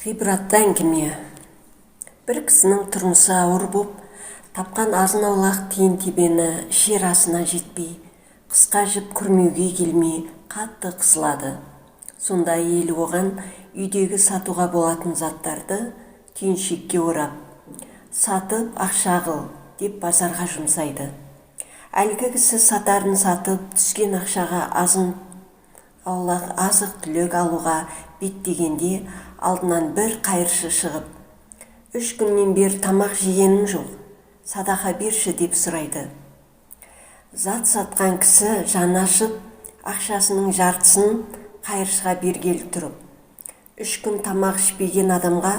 Ғибратты әңгіме. Бір кісінің тұрмысы ауыр боп, тапқан азын аулақ тиын тебені ішер асына жетпей, қысқа жіп күрмеуге келмей қатты қысылады. Сонда әйелі оған үйдегі сатуға болатын заттарды түйіншекке орап, сатып ақша қыл деп базарға жұмсайды. Әлгі кісі сатарын сатып түскен ақшаға азын аулақ азық түлік алуға беттегенде алдынан бір қайыршы шығып, 3 күннен бері тамақ жегенім жоқ, садақа берші деп сұрайды. Зат сатқан кісі жаны ашып, ақшасының жартысын қайыршыға бергелі тұрып, 3 күн тамақ ішпеген адамға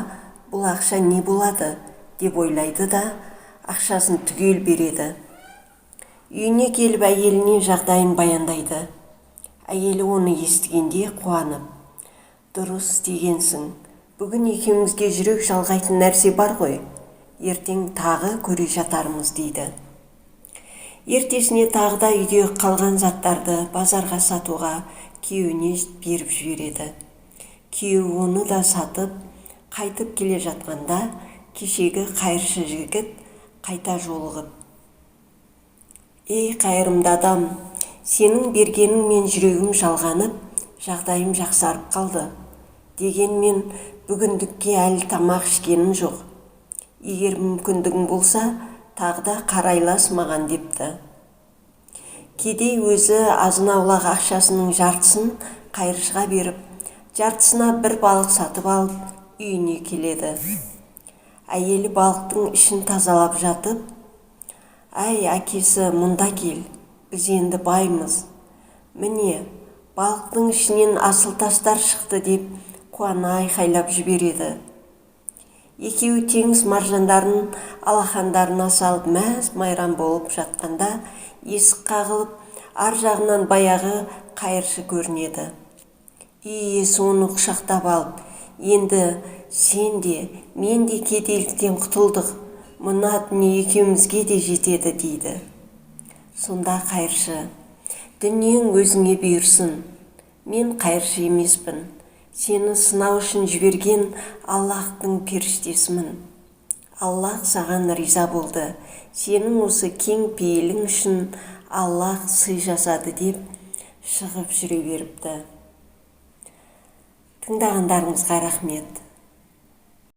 бұл ақша не болады деп ойлайды да, ақшасын түгел береді. Үйіне келіп әйеліне жағдайын баяндайды. Әйелі оны естігенде қуанып, дұрыс істегенсің, бүгін екеумізге жүрек жалғайтын нәрсе бар ғой, ертең тағы көре жатармыз дейді. Ертесіне тағы да үйде қалған заттарды базарға сатуға күйеуіне беріп жібереді. Күйеуі оны да сатып, қайтып келе жатқанда кешегі қайыршы жігіт қайта жолығып, «Ей қайырымды адам, сенің бергеніңмен жүрегім жалғанып, жағдайым жақсарып қалды. Дегенмен бүгіндікке әлі тамақ ішкенім жоқ. Егер мүмкіндігің болса, тағы да қарайлас маған» депті. Кедей өзі азын аулақ ақшасының жартысын қайыршыға беріп, жартысына бір балық сатып алып, үйіне келеді. Әйелі балықтың ішін тазалап жатып, «Әй, әкесі, мұнда кел, біз енді баймыз. Міне, балықтың ішінен асыл тастар шықты» деп қуана айқайлап жібереді. Екеуі теңіз маржандарын алақандарына салып мәз майрам болып жатқанда, есік қағылып, ар жағынан баяғы қайыршы көрінеді. Үй иесі оны құшақтап алып, «Енді сен де, мен де кедейліктен құтылдық, мына дүние екеумізге де жетеді» дейді. Сонда қайыршы, «Дүниең өзіңе бұйырсын, мен қайыршы емеспін, сені сынау үшін жіберген Аллахтың періштесімін. Аллах саған риза болды, сенің осы кең пейілің үшін Аллах сый жасады» деп шығып жүре беріпті. Тыңдағандарыңызға рахмет.